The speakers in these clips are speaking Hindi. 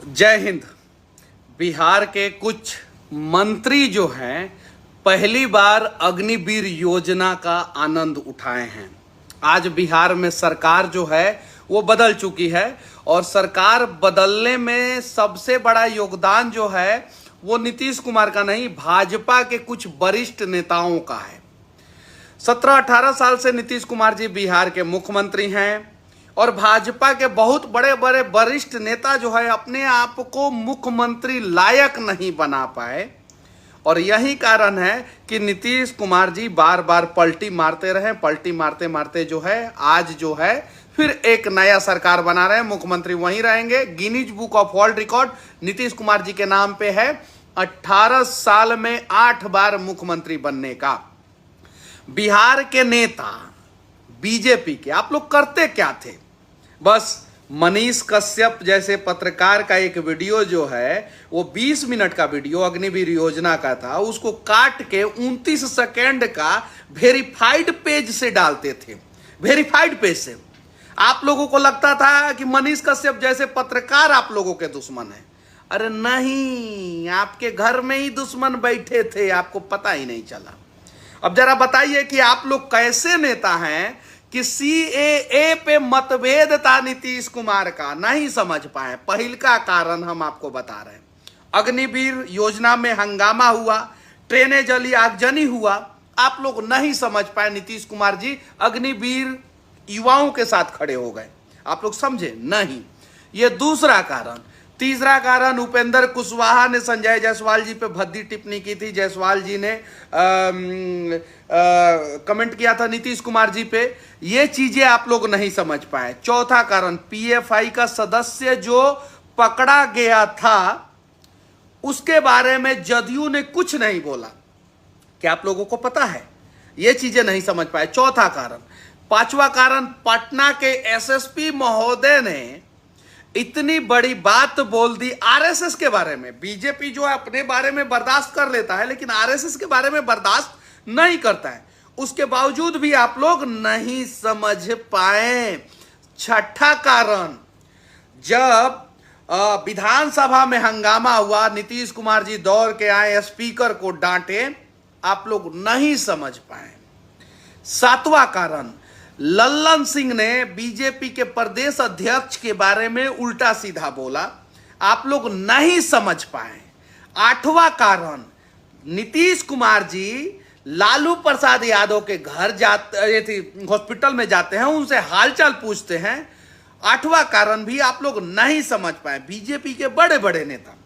जय हिंद। बिहार के कुछ मंत्री जो हैं पहली बार अग्निवीर योजना का आनंद उठाए हैं। आज बिहार में सरकार जो है वो बदल चुकी है और सरकार बदलने में सबसे बड़ा योगदान जो है वो नीतीश कुमार का नहीं, भाजपा के कुछ वरिष्ठ नेताओं का है। 17-18 साल से नीतीश कुमार जी बिहार के मुख्यमंत्री हैं और भाजपा के बहुत बड़े बड़े वरिष्ठ नेता जो है अपने आप को मुख्यमंत्री लायक नहीं बना पाए और यही कारण है कि नीतीश कुमार जी बार बार पलटी मारते रहे। पलटी मारते मारते जो है आज जो है फिर एक नया सरकार बना रहे हैं, मुख्यमंत्री वहीं रहेंगे। Guinness book of world record Nitish Kumar ji के नाम पे है 18 साल में 8 बार मुख्यमंत्री बनने का। बिहार के नेता बीजेपी के आप लोग करते क्या थे? बस मनीष कश्यप जैसे पत्रकार का एक वीडियो जो है वो 20 मिनट का वीडियो अग्निवीर योजना का था, उसको काट के 29 सेकेंड का वेरीफाइड पेज से डालते थे। वेरीफाइड पेज से आप लोगों को लगता था कि मनीष कश्यप जैसे पत्रकार आप लोगों के दुश्मन है। अरे नहीं, आपके घर में ही दुश्मन बैठे थे, आपको पता ही नहीं चला। अब जरा बताइए कि आप लोग कैसे नेता हैं कि CAA पे मतभेद था नीतीश कुमार का, नहीं समझ पाए। पहल का कारण हम आपको बता रहे हैं। अग्निवीर योजना में हंगामा हुआ, ट्रेनें जली, आगजनी हुआ, आप लोग नहीं समझ पाए। नीतीश कुमार जी अग्निवीर युवाओं के साथ खड़े हो गए, आप लोग समझे नहीं। ये दूसरा कारण। तीसरा कारण, उपेंद्र कुशवाहा ने संजय जायसवाल जी पे भद्दी टिप्पणी की थी। जायसवाल जी ने कमेंट किया था नीतीश कुमार जी पे। ये चीजें आप लोग नहीं समझ पाए। चौथा कारण, PFI का सदस्य जो पकड़ा गया था उसके बारे में जदयू ने कुछ नहीं बोला। क्या आप लोगों को पता है? ये चीजें नहीं समझ पाए। चौथा कारण। पांचवा कारण, पटना के SSP महोदय ने इतनी बड़ी बात बोल दी RSS के बारे में। बीजेपी जो है अपने बारे में बर्दाश्त कर लेता है लेकिन RSS के बारे में बर्दाश्त नहीं करता है। उसके बावजूद भी आप लोग नहीं समझ पाए। छठा कारण, जब विधानसभा में हंगामा हुआ, नीतीश कुमार जी दौड़ के आए, स्पीकर को डांटे, आप लोग नहीं समझ पाए। सातवां कारण, लल्लन सिंह ने बीजेपी के प्रदेश अध्यक्ष के बारे में उल्टा सीधा बोला, आप लोग नहीं समझ पाए। आठवां कारण, नीतीश कुमार जी लालू प्रसाद यादव के घर जाते, हॉस्पिटल में जाते हैं, उनसे हालचाल पूछते हैं। आठवां कारण भी आप लोग नहीं समझ पाए, बीजेपी के बड़े बड़े नेता।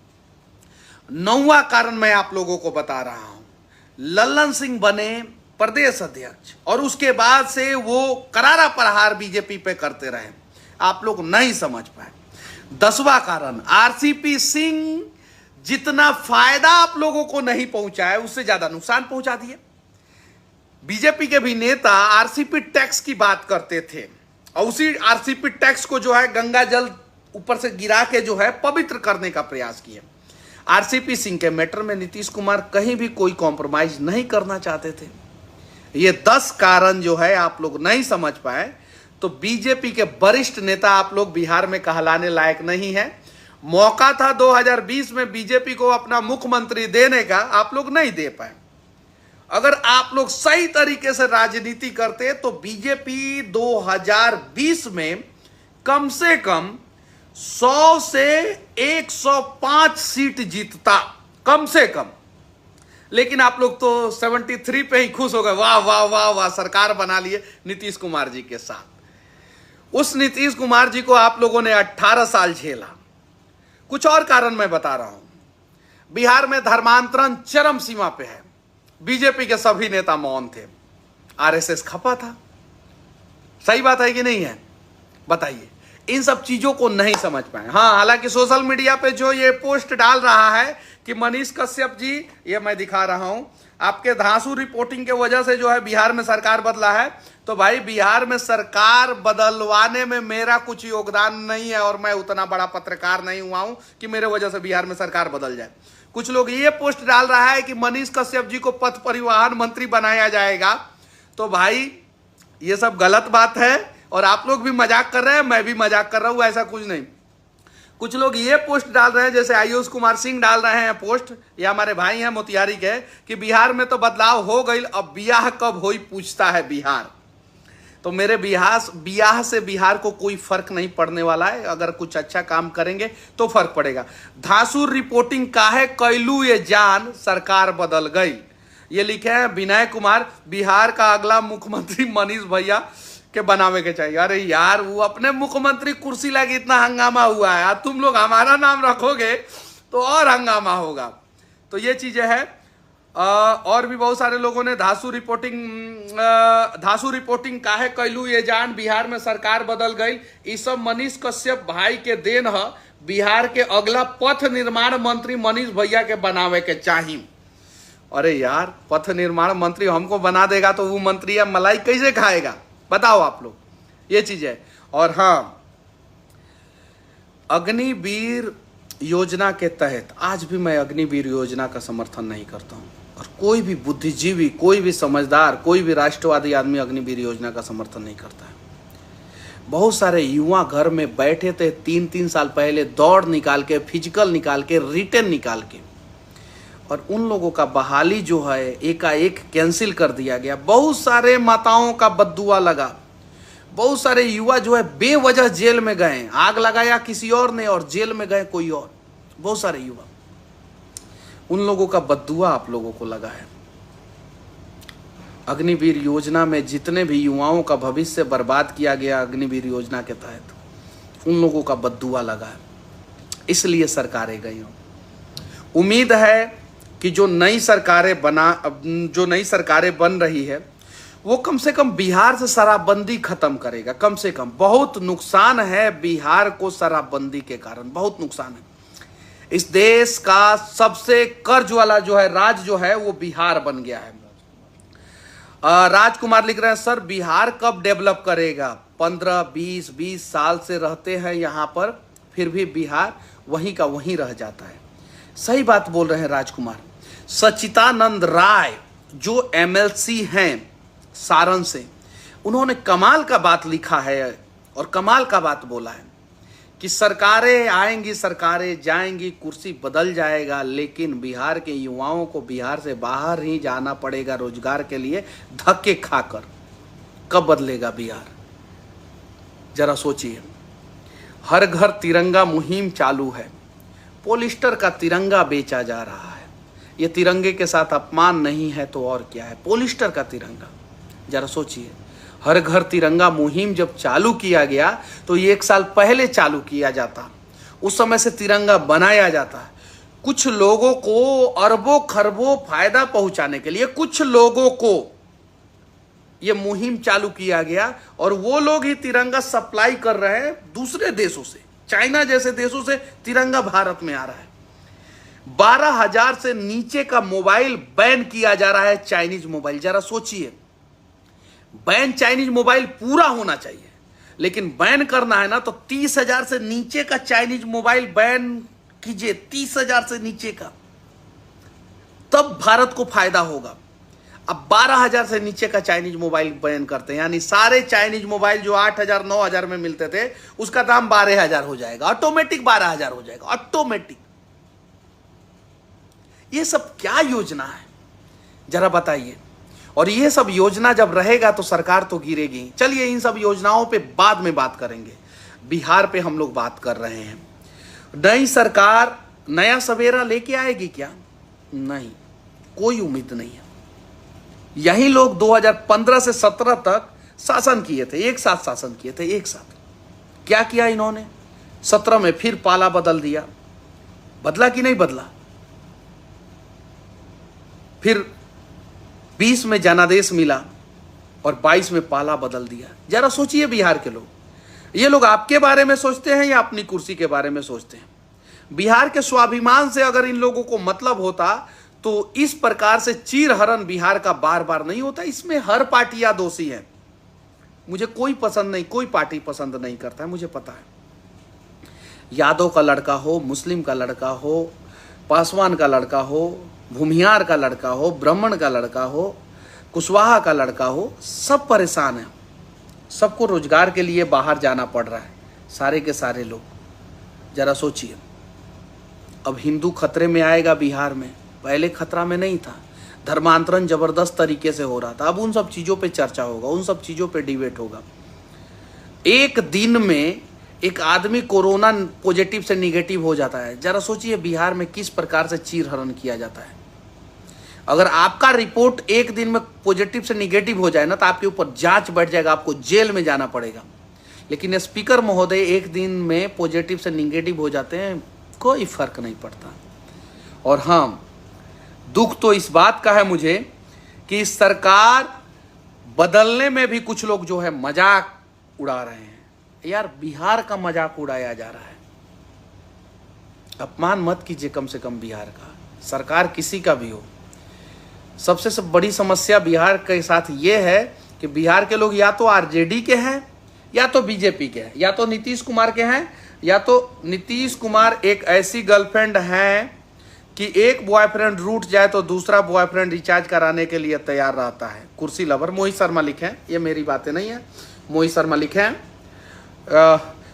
नौवां कारण मैं आप लोगों को बता रहा हूं, लल्लन सिंह बने प्रदेश अध्यक्ष और उसके बाद से वो करारा प्रहार बीजेपी पे करते रहे, आप लोग नहीं समझ पाए। 10वां कारण, RCP सिंह जितना फायदा आप लोगों को नहीं पहुंचाया उससे ज्यादा नुकसान पहुंचा दिए। बीजेपी के भी नेता RCP टैक्स की बात करते थे और उसी RCP टैक्स को जो है गंगा जल ऊपर से गिरा के जो है पवित्र करने का प्रयास किए। RCP सिंह के मैटर में नीतीश कुमार कहीं भी कोई कॉम्प्रोमाइज नहीं करना चाहते थे। ये 10 कारण जो है आप लोग नहीं समझ पाए, तो बीजेपी के वरिष्ठ नेता आप लोग बिहार में कहलाने लायक नहीं है। मौका था 2020 में बीजेपी को अपना मुख्यमंत्री देने का, आप लोग नहीं दे पाए। अगर आप लोग सही तरीके से राजनीति करते तो बीजेपी 2020 में कम से कम 100 से 105 सीट जीतता, कम से कम। लेकिन आप लोग तो 73 पे ही खुश हो गए। वाह वाह वाह वाह, सरकार बना लिए नीतीश कुमार जी के साथ। उस नीतीश कुमार जी को आप लोगों ने 18 साल झेला। कुछ और कारण मैं बता रहा हूं। बिहार में धर्मांतरण चरम सीमा पे है, बीजेपी के सभी नेता मौन थे, RSS खपा था। सही बात है कि नहीं है? बताइए। इन सब चीजों को नहीं समझ पाए। हाँ, हालांकि सोशल मीडिया पे जो ये पोस्ट डाल रहा है कि मनीष कश्यप जी, ये मैं दिखा रहा हूं, आपके धांसू रिपोर्टिंग के वजह से जो है बिहार में सरकार बदला है। तो भाई, बिहार में सरकार बदलवाने में मेरा कुछ योगदान नहीं है और मैं उतना बड़ा पत्रकार नहीं हुआ हूं कि मेरे वजह से बिहार में सरकार बदल जाए। कुछ लोग ये पोस्ट डाल रहा है कि मनीष कश्यप जी को पथ परिवहन मंत्री बनाया जाएगा। तो भाई, ये सब गलत बात है और आप लोग भी मजाक कर रहे हैं, मैं भी मजाक कर रहा हूं, ऐसा कुछ नहीं। कुछ लोग ये पोस्ट डाल रहे हैं, जैसे आयुष कुमार सिंह डाल रहे हैं पोस्ट, ये हमारे भाई हैं मोतिहारी के, कि बिहार में तो बदलाव हो गई, अब बियाह कब होई पूछता है बिहार। तो मेरे बियाह से बिहार को कोई फर्क नहीं पड़ने वाला है। अगर कुछ अच्छा काम करेंगे तो फर्क पड़ेगा। धांसुर रिपोर्टिंग काहे कैलू ये जान, सरकार बदल गई, ये लिखे हैं विनय कुमार। बिहार का अगला मुख्यमंत्री मनीष भैया के बनावे के चाहिए। अरे यार, वो अपने मुख्यमंत्री कुर्सी लगी इतना हंगामा हुआ है, तुम लोग हमारा नाम रखोगे तो और हंगामा होगा। तो ये चीजें है। और भी बहुत सारे लोगों ने धांसू रिपोर्टिंग काहे कैलू ये जान, बिहार में सरकार बदल गई, ये सब मनीष कश्यप भाई के देन है। बिहार के अगला पथ निर्माण मंत्री मनीष भैया के बनावे के चाहिए। अरे यार, पथ निर्माण मंत्री हमको बना देगा तो वो मंत्री या मलाई कैसे खाएगा, बताओ आप लोग, ये चीज है। और हाँ, अग्निवीर योजना के तहत आज भी मैं अग्निवीर योजना का समर्थन नहीं करता हूं, और कोई भी बुद्धिजीवी, कोई भी समझदार, कोई भी राष्ट्रवादी आदमी अग्निवीर योजना का समर्थन नहीं करता है। बहुत सारे युवा घर में बैठे थे 3-3 साल पहले, दौड़ निकाल के, फिजिकल निकाल के, रिटर्न निकाल के, और उन लोगों का बहाली जो है एकाएक कैंसिल कर दिया गया। बहुत सारे माताओं का बद्दुआ लगा, बहुत सारे युवा जो है बेवजह जेल में गए, आग लगाया किसी और ने और जेल में गए कोई और। बहुत सारे युवा, उन लोगों का बद्दुआ आप लोगों को लगा है। अग्निवीर योजना में जितने भी युवाओं का भविष्य बर्बाद किया गया अग्निवीर योजना के तहत, उन लोगों का बद्दुआ लगा है, इसलिए सरकारें गई हों। उम्मीद है कि जो नई सरकारें बन रही है वो कम से कम बिहार से शराबबंदी खत्म करेगा। कम से कम, बहुत नुकसान है बिहार को शराबबंदी के कारण, बहुत नुकसान है। इस देश का सबसे कर्ज वाला जो है राज्य जो है वो बिहार बन गया है। राजकुमार लिख रहे हैं, सर बिहार कब डेवलप करेगा, 15-20 साल से रहते हैं यहाँ पर, फिर भी बिहार वहीं का वहीं रह जाता है। सही बात बोल रहे हैं राजकुमार। सच्चिदानंद राय जो MLC हैं सारण से, उन्होंने कमाल का बात लिखा है और कमाल का बात बोला है कि सरकारें आएंगी, सरकारें जाएंगी, कुर्सी बदल जाएगा, लेकिन बिहार के युवाओं को बिहार से बाहर ही जाना पड़ेगा रोजगार के लिए, धक्के खाकर। कब बदलेगा बिहार, जरा सोचिए। हर घर तिरंगा मुहिम चालू है, पॉलिस्टर का तिरंगा बेचा जा रहा है। ये तिरंगे के साथ अपमान नहीं है तो और क्या है, पॉलिस्टर का तिरंगा। जरा सोचिए, हर घर तिरंगा मुहिम जब चालू किया गया तो ये 1 साल पहले चालू किया जाता, उस समय से तिरंगा बनाया जाता है। कुछ लोगों को अरबों खरबों फायदा पहुंचाने के लिए कुछ लोगों को ये मुहिम चालू किया गया, और वो लोग ही तिरंगा सप्लाई कर रहे हैं दूसरे देशों से, चाइना जैसे देशों से तिरंगा भारत में आ रहा है। 12,000 से नीचे का मोबाइल बैन किया जा रहा है, चाइनीज मोबाइल। जरा सोचिए, बैन चाइनीज मोबाइल पूरा होना चाहिए, लेकिन बैन करना है ना तो 30,000 से नीचे का चाइनीज मोबाइल बैन कीजिए, 30,000 से नीचे का, तब भारत को फायदा होगा। अब 12,000 से नीचे का चाइनीज मोबाइल बैन करते हैं, यानी सारे चाइनीज मोबाइल जो 8,000 9,000 में मिलते थे उसका दाम 12,000 हो जाएगा, ऑटोमेटिक 12,000 हो जाएगा, ऑटोमेटिक। ये सब क्या योजना है, जरा बताइए। और ये सब योजना जब रहेगा तो सरकार तो गिरेगी। चलिए इन सब योजनाओं पे बाद में बात करेंगे, बिहार पे हम लोग बात कर रहे हैं। नई सरकार नया सवेरा लेके आएगी क्या? नहीं, कोई उम्मीद नहीं है। यही लोग 2015 से 17 तक शासन किए थे, एक साथ शासन किए थे, एक साथ। क्या किया इन्होंने? 17 में फिर पाला बदल दिया, बदला कि नहीं बदला? फिर 20 में जनादेश मिला और 22 में पाला बदल दिया। जरा सोचिए बिहार के लोग, ये लोग आपके बारे में सोचते हैं या अपनी कुर्सी के बारे में सोचते हैं? बिहार के स्वाभिमान से अगर इन लोगों को मतलब होता तो इस प्रकार से चीरहरण बिहार का बार बार नहीं होता। इसमें हर पार्टियां दोषी है। मुझे कोई पसंद नहीं, कोई पार्टी पसंद नहीं करता है, मुझे पता है। यादव का लड़का हो, मुस्लिम का लड़का हो, पासवान का लड़का हो, भूमिहार का लड़का हो, ब्राह्मण का लड़का हो, कुशवाहा का लड़का हो, सब परेशान है। सबको रोजगार के लिए बाहर जाना पड़ रहा है, सारे के सारे लोग। जरा सोचिए, अब हिंदू खतरे में आएगा बिहार में, पहले खतरा में नहीं था, धर्मांतरण जबरदस्त तरीके से हो रहा था, अब उन सब चीज़ों पे चर्चा होगा, उन सब चीज़ों पे डिबेट होगा। एक दिन में एक आदमी कोरोना पॉजिटिव से निगेटिव हो जाता है, जरा सोचिए बिहार में किस प्रकार से चीरहरण किया जाता है। अगर आपका रिपोर्ट एक दिन में पॉजिटिव से निगेटिव हो जाए ना, तो आपके ऊपर जांच बढ़ जाएगा, आपको जेल में जाना पड़ेगा। लेकिन स्पीकर महोदय एक दिन में पॉजिटिव से निगेटिव हो जाते हैं, कोई फर्क नहीं पड़ता। और हाँ, दुख तो इस बात का है मुझे कि सरकार बदलने में भी कुछ लोग जो है मजाक उड़ा रहे हैं। यार, बिहार का मजाक उड़ाया जा रहा है, अपमान मत कीजिए कम से कम बिहार का, सरकार किसी का भी हो। सबसे बड़ी समस्या बिहार के साथ ये है कि बिहार के लोग या तो आरजेडी के हैं, या तो बीजेपी के हैं, या तो नीतीश कुमार के हैं, या तो नीतीश कुमार एक ऐसी गर्लफ्रेंड हैं कि एक बॉयफ्रेंड रूठ जाए तो दूसरा बॉयफ्रेंड रिचार्ज कराने के लिए तैयार रहता है। कुर्सी लवर मोहित शर्मा लिखे हैं, ये मेरी बातें नहीं है, मोहित शर्मा लिखे हैं।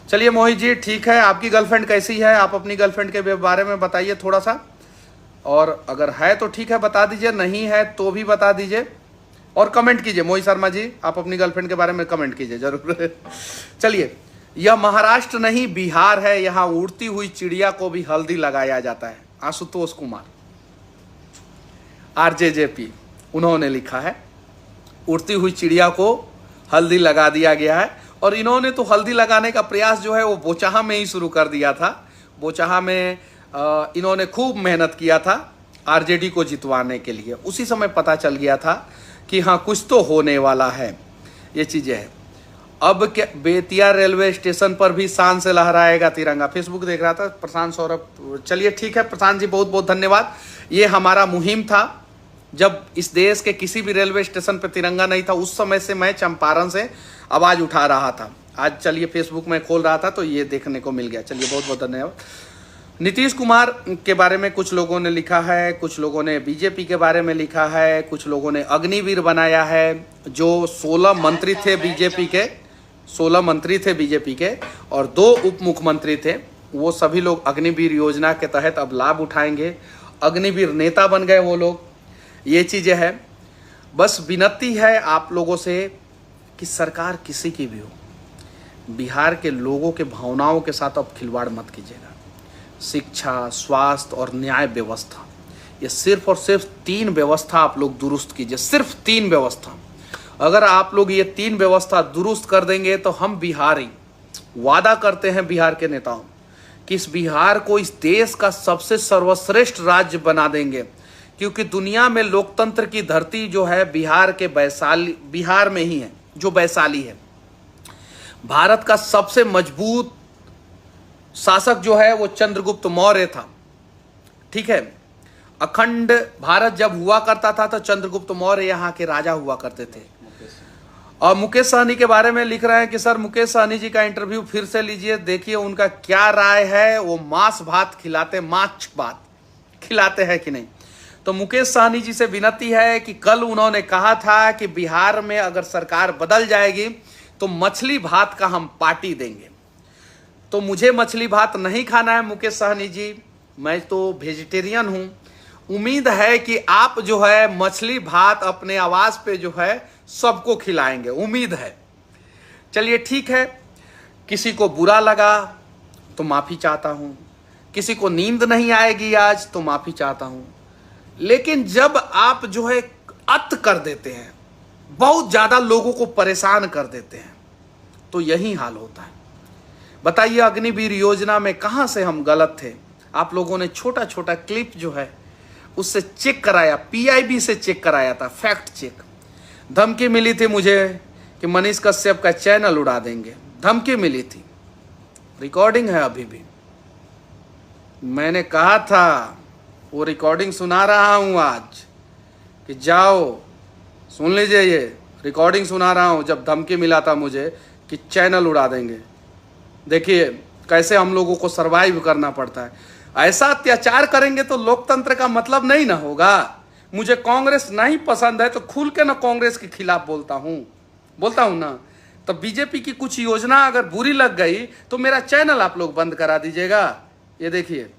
चलिए मोहित जी, ठीक है, आपकी गर्लफ्रेंड कैसी है, आप अपनी गर्लफ्रेंड के बारे में बताइए थोड़ा सा, और अगर है तो ठीक है बता दीजिए, नहीं है तो भी बता दीजिए, और कमेंट कीजिए। मोहित शर्मा जी, आप अपनी गर्लफ्रेंड के बारे में कमेंट कीजिए जरूर। चलिए, यह महाराष्ट्र नहीं बिहार है, यहाँ उड़ती हुई चिड़िया को भी हल्दी लगाया जाता है। आशुतोष कुमार RJJP उन्होंने लिखा है, उड़ती हुई चिड़िया को हल्दी लगा दिया गया है। और इन्होंने तो हल्दी लगाने का प्रयास जो है वो बोचाहा में ही शुरू कर दिया था। बोचाहा में इन्होंने खूब मेहनत किया था RJD को जितवाने के लिए। उसी समय पता चल गया था कि हाँ, कुछ तो होने वाला है, ये चीज़ें हैं। अब क्या बेतिया रेलवे स्टेशन पर भी शान से लहराएगा तिरंगा, फेसबुक देख रहा था प्रशांत सौरभ। चलिए ठीक है प्रशांत जी, बहुत बहुत धन्यवाद। ये हमारा मुहिम था, जब इस देश के किसी भी रेलवे स्टेशन पर तिरंगा नहीं था, उस समय से मैं चंपारण से आवाज़ उठा रहा था। आज चलिए फेसबुक में खोल रहा था तो ये देखने को मिल गया। चलिए बहुत बहुत धन्यवाद। नीतीश कुमार के बारे में कुछ लोगों ने लिखा है, कुछ लोगों ने बीजेपी के बारे में लिखा है, कुछ लोगों ने अग्निवीर बनाया है। जो 16 मंत्री थे बीजेपी के, 16 मंत्री थे बीजेपी के और 2 उप मुख्यमंत्री थे, वो सभी लोग अग्निवीर योजना के तहत अब लाभ उठाएंगे। अग्निवीर नेता बन गए वो लोग। ये चीज़ें हैं। बस विनती है आप लोगों से कि सरकार किसी की भी हो, बिहार के लोगों के भावनाओं के साथ अब खिलवाड़ मत कीजिएगा। शिक्षा, स्वास्थ्य और न्याय व्यवस्था, ये सिर्फ और सिर्फ 3 व्यवस्था आप लोग दुरुस्त कीजिए, सिर्फ 3 व्यवस्था। अगर आप लोग ये 3 व्यवस्था दुरुस्त कर देंगे तो हम बिहारी वादा करते हैं बिहार के नेताओं कि इस बिहार को इस देश का सबसे सर्वश्रेष्ठ राज्य बना देंगे। क्योंकि दुनिया में लोकतंत्र की धरती जो है बिहार में ही है, जो वैशाली है। भारत का सबसे मजबूत शासक जो है वो चंद्रगुप्त मौर्य था, ठीक है। अखंड भारत जब हुआ करता था तो चंद्रगुप्त मौर्य यहाँ के राजा हुआ करते थे। और मुकेश सहनी के बारे में लिख रहे हैं कि सर मुकेश सहनी जी का इंटरव्यू फिर से लीजिए, देखिए उनका क्या राय है, वो मांस भात खिलाते हैं कि नहीं। तो मुकेश सहनी जी से विनती है कि कल उन्होंने कहा था कि बिहार में अगर सरकार बदल जाएगी तो मछली भात का हम पार्टी देंगे। तो मुझे मछली भात नहीं खाना है मुकेश सहनी जी, मैं तो वेजिटेरियन हूं। उम्मीद है कि आप जो है मछली भात अपने आवाज पे जो है सबको खिलाएंगे, उम्मीद है। चलिए ठीक है, किसी को बुरा लगा तो माफी चाहता हूं, किसी को नींद नहीं आएगी आज तो माफी चाहता हूं। लेकिन जब आप जो है अत कर देते हैं, बहुत ज्यादा लोगों को परेशान कर देते हैं, तो यही हाल होता है। बताइए अग्निवीर योजना में कहां से हम गलत थे? आप लोगों ने छोटा छोटा क्लिप जो है उससे चेक कराया, PIB से चेक कराया था, फैक्ट चेक। धमकी मिली थी मुझे कि मनीष कश्यप का चैनल उड़ा देंगे, धमकी मिली थी, रिकॉर्डिंग है अभी भी। मैंने कहा था, वो रिकॉर्डिंग सुना रहा हूं आज कि जाओ सुन लीजिए, ये रिकॉर्डिंग सुना रहा हूं जब धमकी मिला था मुझे कि चैनल उड़ा देंगे। देखिए कैसे हम लोगों को सरवाइव करना पड़ता है। ऐसा अत्याचार करेंगे तो लोकतंत्र का मतलब नहीं ना होगा। मुझे कांग्रेस नहीं पसंद है तो खुल के ना कांग्रेस के खिलाफ बोलता हूं ना। तो बीजेपी की कुछ योजना अगर बुरी लग गई तो मेरा चैनल आप लोग बंद करा दीजिएगा। ये देखिए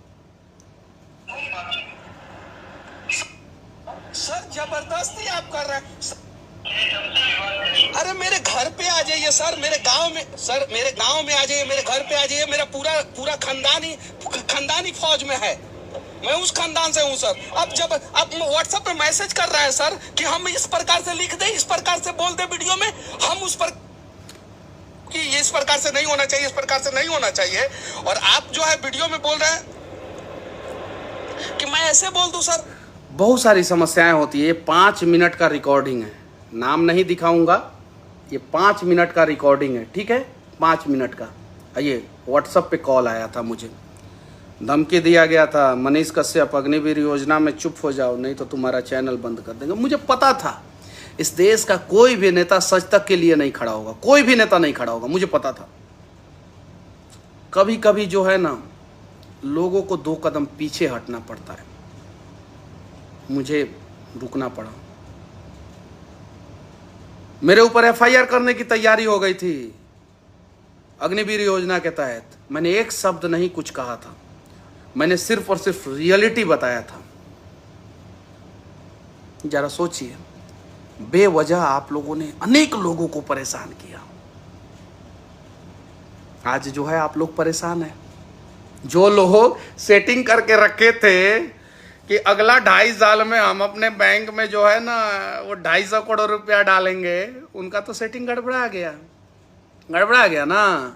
सर, जबरदस्ती आप कर रहे हैं। अरे मेरे घर पे आ जाइए सर, मेरे गांव में, सर मेरे गांव में आ जाइए, मेरे घर पे आ जाइए। मेरा पूरा खानदानी फौज में है, मैं उस खानदान से हूँ सर। अब जब आप व्हाट्सएप पे मैसेज कर रहे हैं सर कि हम इस प्रकार से लिख दें, इस प्रकार से बोल दें वीडियो में, हम उस पर कि ये इस प्रकार से नहीं होना चाहिए, इस प्रकार से नहीं होना चाहिए, और आप जो है वीडियो में बोल रहे हैं कि मैं ऐसे बोल दूं सर। बहुत सारी समस्याएं होती है। ये 5 मिनट का रिकॉर्डिंग है, नाम नहीं दिखाऊंगा, ये 5 मिनट का रिकॉर्डिंग है, ठीक है, 5 मिनट का। ये व्हाट्सएप पे कॉल आया था, मुझे धमकी दिया गया था, मनीष कश्यप अग्निवीर योजना में चुप हो जाओ नहीं तो तुम्हारा चैनल बंद कर देंगे। मुझे पता था इस देश का कोई भी नेता सच तक के लिए नहीं खड़ा होगा, कोई भी नेता नहीं खड़ा होगा, मुझे पता था। कभी कभी जो है ना, लोगों को 2 कदम पीछे हटना पड़ता है, मुझे रुकना पड़ा। मेरे ऊपर एफआईआर करने की तैयारी हो गई थी अग्निवीर योजना के तहत। मैंने एक शब्द नहीं कुछ कहा था, मैंने सिर्फ और सिर्फ रियलिटी बताया था। जरा सोचिए, बेवजह आप लोगों ने अनेक लोगों को परेशान किया। आज जो है आप लोग परेशान हैं। जो लोग सेटिंग करके रखे थे कि अगला 2.5 साल में हम अपने बैंक में जो है ना वो 250 करोड़ रुपया डालेंगे, उनका तो सेटिंग गड़बड़ा गया ना।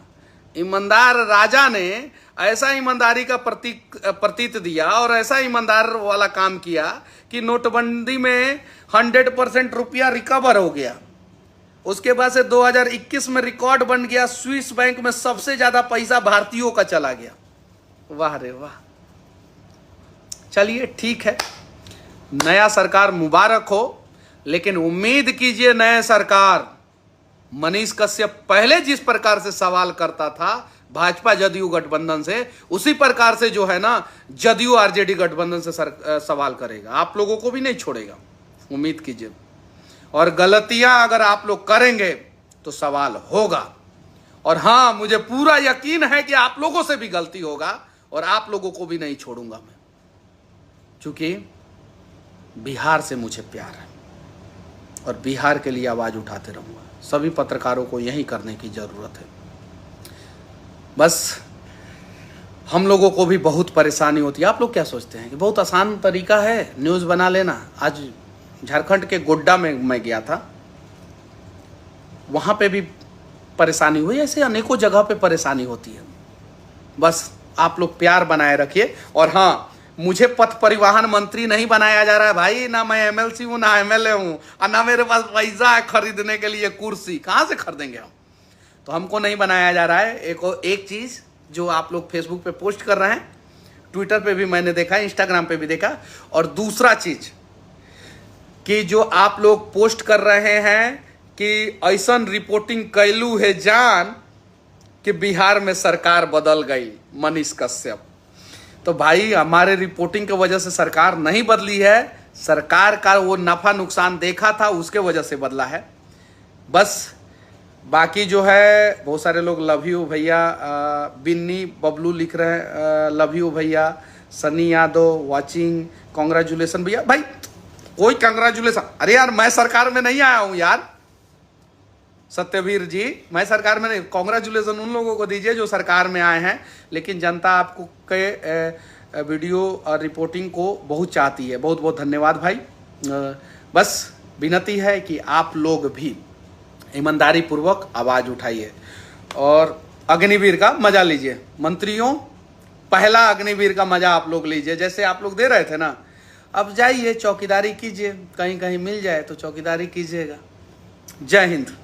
ईमानदार राजा ने ऐसा ईमानदारी का प्रतीत दिया और ऐसा ईमानदार वाला काम किया कि नोटबंदी में 100% रुपया रिकवर हो गया। उसके बाद से 2021 में रिकॉर्ड बन गया, स्विस बैंक में सबसे ज्यादा पैसा भारतीयों का चला गया। वाह रे वाह। चलिए ठीक है, नया सरकार मुबारक हो, लेकिन उम्मीद कीजिए नए सरकार मनीष कश्यप पहले जिस प्रकार से सवाल करता था भाजपा जदयू गठबंधन से, उसी प्रकार से जो है ना जदयू आरजेडी गठबंधन से सवाल करेगा, आप लोगों को भी नहीं छोड़ेगा, उम्मीद कीजिए। और गलतियां अगर आप लोग करेंगे तो सवाल होगा, और हां मुझे पूरा यकीन है कि आप लोगों से भी गलती होगा और आप लोगों को भी नहीं छोड़ूंगा मैं, क्योंकि बिहार से मुझे प्यार है और बिहार के लिए आवाज उठाते रहूंगा। सभी पत्रकारों को यही करने की जरूरत है। बस हम लोगों को भी बहुत परेशानी होती है। आप लोग क्या सोचते हैं कि बहुत आसान तरीका है न्यूज़ बना लेना? आज झारखंड के गोड्डा में मैं गया था, वहाँ पे भी परेशानी हुई, ऐसे अनेकों जगह पे परेशानी होती है। बस आप लोग प्यार बनाए रखिए। और हाँ, मुझे पथ परिवहन मंत्री नहीं बनाया जा रहा है भाई, ना मैं एमएलसी हूँ ना एमएलए हूँ, और ना मेरे पास पैसा है खरीदने के लिए कुर्सी, कहाँ से खरीदेंगे हम? तो हमको नहीं बनाया जा रहा है। एक चीज़ जो आप लोग फेसबुक पे पोस्ट कर रहे हैं, ट्विटर पे भी मैंने देखा, इंस्टाग्राम पे भी देखा, और दूसरा चीज़ कि जो आप लोग पोस्ट कर रहे हैं कि ऐसा रिपोर्टिंग कैलू है जान कि बिहार में सरकार बदल गई मनीष कश्यप। तो भाई हमारे रिपोर्टिंग की वजह से सरकार नहीं बदली है, सरकार का वो नफा नुकसान देखा था उसके वजह से बदला है बस। बाकी जो है बहुत सारे लोग लव यू भैया, बिन्नी बबलू लिख रहे हैं लव यू भैया, सनी यादव वाचिंग, कॉन्ग्रेचुलेसन भैया। भाई कोई कंग्रेचुलेसन, अरे यार मैं सरकार में नहीं आया हूं यार, सत्यवीर जी मैं सरकार में नहीं। कॉन्ग्रेचुलेसन उन लोगों को दीजिए जो सरकार में आए हैं, लेकिन जनता आपको के वीडियो और रिपोर्टिंग को बहुत चाहती है। बहुत बहुत धन्यवाद भाई। बस विनती है कि आप लोग भी ईमानदारी पूर्वक आवाज़ उठाइए और अग्निवीर का मजा लीजिए। मंत्रियों, पहला अग्निवीर का मजा आप लोग लीजिए, जैसे आप लोग दे रहे थे ना। अब जाइए चौकीदारी कीजिए, कहीं कहीं मिल जाए तो चौकीदारी कीजिएगा। जय हिंद।